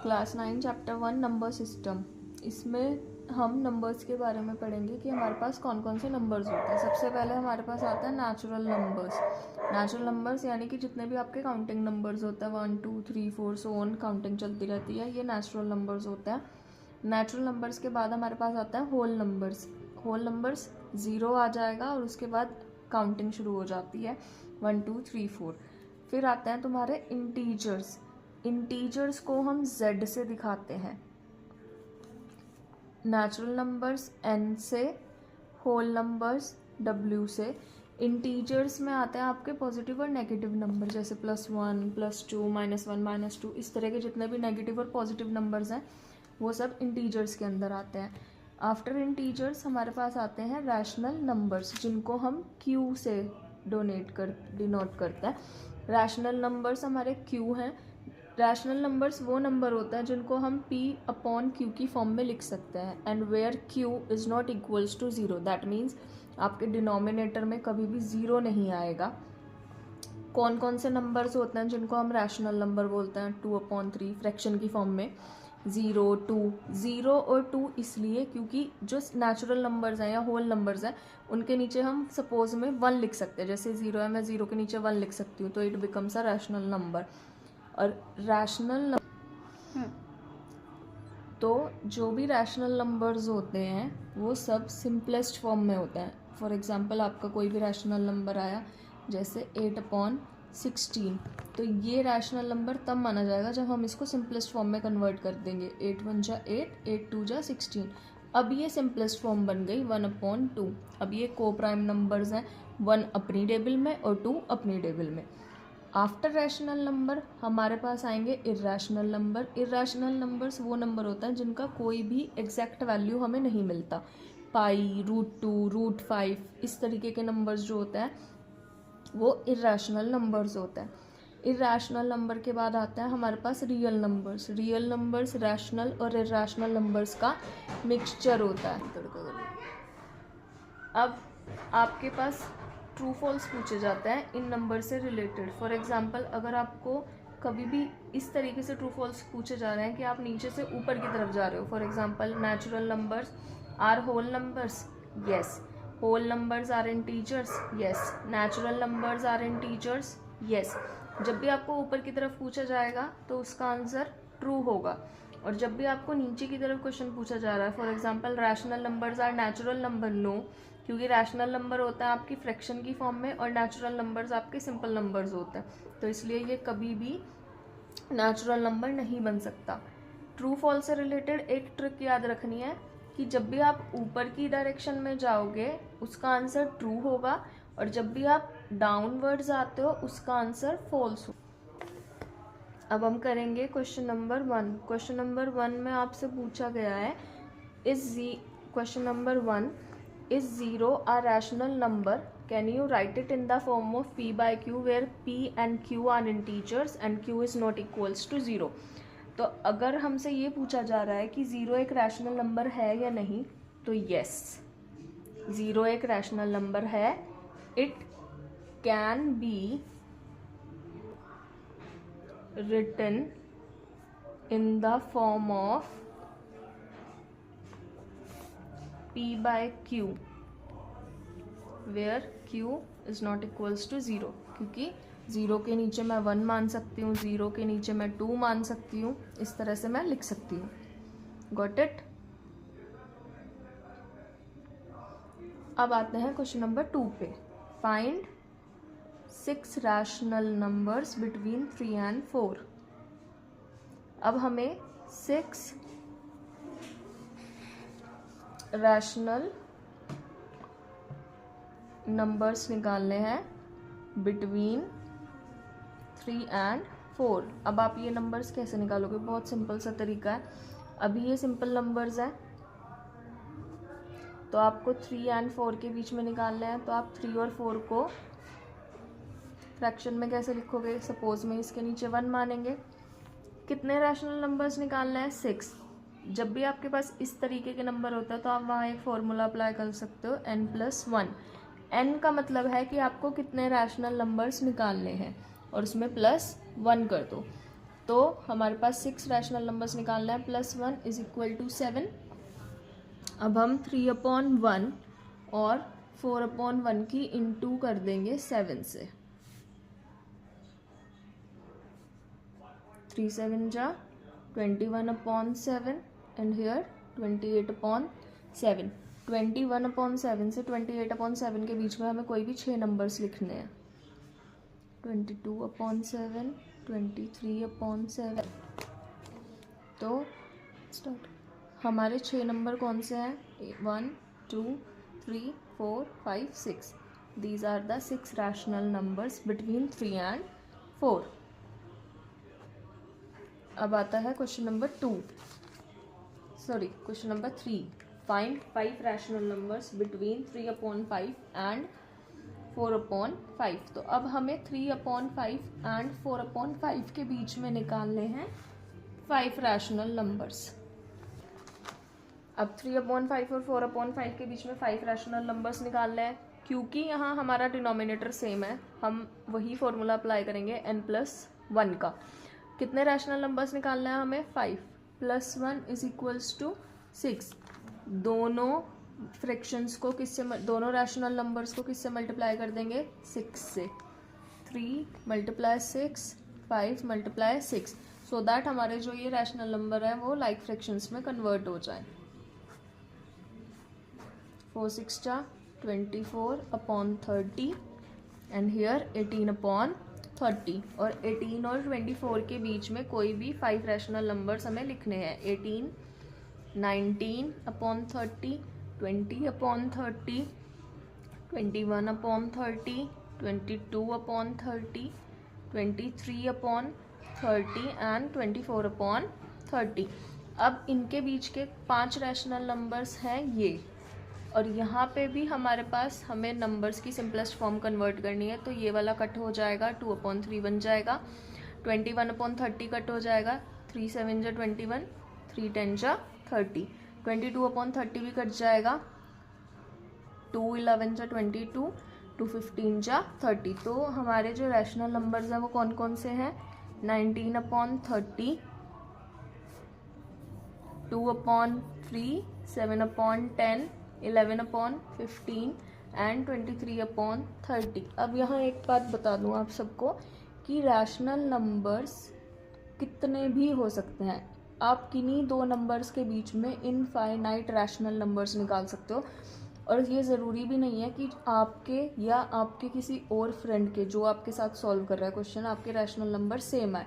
Class 9 chapter 1 number system. इसमें हम numbers के बारे में पढ़ेंगे कि हमारे पास कौन कौन से नंबर्स होते हैं। सबसे पहले हमारे पास आता है नेचुरल नंबर्स। नेचुरल नंबर्स यानी कि जितने भी आपके काउंटिंग नंबर्स होते हैं 1 2 3 4 सो ऑन काउंटिंग चलती रहती है, ये नेचुरल नंबर्स होते हैं। नेचुरल नंबर्स के बाद हमारे पास आता है होल नंबर्स। होल नंबर्स 0 आ जाएगा और उसके बाद काउंटिंग शुरू हो जाती है 1 2 3 4। फिर आते हैं तुम्हारे इंटीजर्स। इंटीजर्स को हम z से दिखाते हैं। नेचुरल नंबर्स n से, होल नंबर्स w से। इंटीजर्स में आते हैं आपके पॉजिटिव और नेगेटिव नंबर, जैसे +1 +2 -1 -2, इस तरह के जितने भी नेगेटिव और पॉजिटिव नंबर्स हैं वो सब इंटीजर्स के अंदर आते हैं। आफ्टर इंटीजर्स हमारे पास आते हैं रैशनल नंबर्स, जिनको हम q से डिनोट करते हैं। रैशनल नंबर्स हमारे q हैं। रैशनल नंबर्स वो नंबर होता है जिनको हम p/q की फॉर्म में लिख सकते हैं, and where q is not equals to 0, that means आपके डिनोमिनेटर में कभी भी 0 नहीं आएगा। कौन कौन से नंबर्स होते हैं जिनको हम रैशनल नंबर बोलते हैं? 2/3 फ्रैक्शन की फॉर्म में, 0 2। 0 और 2 इसलिए क्योंकि जो नेचुरल नंबर्स हैं या होल नंबर्स हैं उनके नीचे हम सपोज में 1 लिख सकते हैं। जैसे 0 है, मैं 0 के नीचे 1 लिख सकती हूँ, तो it becomes a rational number. और रैशनल तो जो भी रैशनल नंबर्स होते हैं वो सब सिंपलेस्ट फॉर्म में होते हैं। फॉर एग्जांपल आपका कोई भी रैशनल नंबर आया जैसे 8/16, तो ये रैशनल नंबर तब माना जाएगा जब हम इसको सिंपलेस्ट फॉर्म में कन्वर्ट कर देंगे। 8 1 जा 8, 8 2 जा 16। अब ये सिंपलेस्ट फॉर्म बन गई 1/2। अब ये को प्राइम नंबर्स हैं, 1 अपनी टेबल में और 2 अपनी टेबल में। आफ्टर रैशनल नंबर हमारे पास आएंगे इर्रेशनल नंबर। इर्रेशनल नंबर्स वो नंबर होता है जिनका कोई भी एग्जैक्ट वैल्यू हमें नहीं मिलता। पाई, √2, √5, इस तरीके के नंबर्स जो होते हैं वो इर्रेशनल नंबर्स होते हैं। इर्रेशनल नंबर के बाद आता है हमारे पास real numbers. Real numbers rational और इर्रेशनल नंबर्स का मिक्सचर होता है। अब आपके पास ट्रू फॉल्स पूछे जाते हैं इन नंबर से रिलेटेड। फॉर एग्जांपल अगर आपको कभी भी इस तरीके से ट्रू फॉल्स पूछे जा रहे हैं कि आप नीचे से ऊपर की तरफ जा रहे हो, for example natural numbers are whole numbers, yes. Whole numbers are integers, yes. Natural numbers are integers, yes. जब भी आपको ऊपर की तरफ पूछा जाएगा तो उसका आंसर ट्रू होगा। और जब भी आपको नीचे की तरफ क्वेश्चन पूछा जा रहा है, for example rational numbers are natural number, no, क्योंकि रैशनल नंबर होता है आपकी फ्रैक्शन की फॉर्म में और नेचुरल नंबर्स आपके सिंपल नंबर्स होते हैं, तो इसलिए ये कभी भी नेचुरल नंबर नहीं बन सकता। ट्रू फॉल्स से रिलेटेड एक ट्रिक याद रखनी है कि जब भी आप ऊपर की डायरेक्शन में जाओगे उसका आंसर ट्रू होगा, और जब भी आप डाउनवर्ड्स आते हो उसका आंसर फॉल्स हो। अब हम करेंगे क्वेश्चन नंबर 1। क्वेश्चन नंबर 1 में आपसे पूछा गया है question number 1, is 0 a rational number? Can you write it in the form of p/q where p and q are integers and q is not equals to 0? तो अगर हमसे ये पूछा जा रहा है कि 0 एक रैशनल नंबर है या नहीं, तो यस, 0 एक रैशनल नंबर है। It can be written in the form of p/q where q is not equals to 0, क्योंकि 0 के नीचे मैं 1 मान सकती हूँ, 0 के नीचे मैं 2 मान सकती हूँ, इस तरह से मैं लिख सकती हूँ। Got it? अब आते हैं क्वेश्चन नंबर 2 पे। Find 6 rational numbers between 3 and 4। अब हमें 6 रैशनल नंबर्स निकालने हैं बिटवीन 3 and 4। अब आप ये नंबर्स कैसे निकालोगे? बहुत सिंपल सा तरीका है। अभी ये सिंपल नंबर्स हैं तो आपको 3 and 4 के बीच में निकालना है, तो आप 3 और 4 को फ्रैक्शन में कैसे लिखोगे? सपोज में इसके नीचे 1 मानेंगे। कितने रैशनल नंबर्स निकालना है? 6। जब भी आपके पास इस तरीके के नंबर होता है तो आप वहाँ एक फॉर्मूला अप्लाई कर सकते हो, n+1। n का मतलब है कि आपको कितने रैशनल नंबर्स निकालने हैं और उसमें +1 कर दो। तो हमारे पास 6 रैशनल नंबर्स निकालना है, +1 इज इक्वल टू 7। अब हम 3/1 और 4/1 की इंटू कर देंगे 7 से। 3 7 जा 21/7 एंड हियर 28/7। 21/7 से 28/7 के बीच में हमें कोई भी 6 नंबर्स लिखने हैं। 22/7, 23/7। तो स्टार्ट। हमारे 6 नंबर कौन से हैं? 1 2 3 4 5 6। These are the 6 rational numbers between 3 and 4। अब आता है question number 3। Find 5 rational numbers between 3/5 and 4/5। तो अब हमें 3/5 एंड 4/5 के बीच में निकालने हैं 5 रैशनल नंबर्स। अब 3/5 और 4/5 के बीच में 5 रैशनल नंबर्स निकालने हैं। क्योंकि यहाँ हमारा डिनोमिनेटर सेम है, हम वही फॉर्मूला अप्लाई करेंगे n+1 का। कितने रैशनल नंबर्स निकालना है हमें? 5 + 1 इज इक्वल्स टू 6। दोनों फ्रैक्शंस को दोनों रैशनल नंबर्स को किससे मल्टीप्लाई कर देंगे? 6 से। 3 × 6 5 × 6 सो दैट हमारे जो ये रैशनल नंबर है वो लाइक फ्रैक्शंस में कन्वर्ट हो जाए। 4 6 जा 24/30 एंड हियर 18/30। और 18 और 24 के बीच में कोई भी 5 रैशनल नंबर्स हमें लिखने हैं। 18 19/30, 20/30, 21/30, 22/30, 23/30 एंड 24/30। अब इनके बीच के 5 रैशनल नंबर्स हैं ये, और यहाँ पे भी हमारे पास हमें नंबर्स की सिंपलेस्ट फॉर्म कन्वर्ट करनी है। तो ये वाला कट हो जाएगा, 2/3 बन जाएगा। 21/30 कट हो जाएगा, 3 7 जा 21, 3 10 जा 30। 22/30 भी कट जाएगा, 2 11 जा 22, 2 15 जा 30। तो हमारे जो रैशनल नंबर्स हैं वो कौन कौन से हैं? 19/30, 2/3, 7/10, 11/15 एंड 23/30। अब यहाँ एक बात बता दूँ आप सबको कि रैशनल नंबर्स कितने भी हो सकते हैं। आप किन्हीं 2 नंबर्स के बीच में इनफाइनाइट रैशनल नंबर्स निकाल सकते हो, और ये ज़रूरी भी नहीं है कि आपके या आपके किसी और फ्रेंड के जो आपके साथ सॉल्व कर रहा है क्वेश्चन, आपके रैशनल नंबर सेम आए।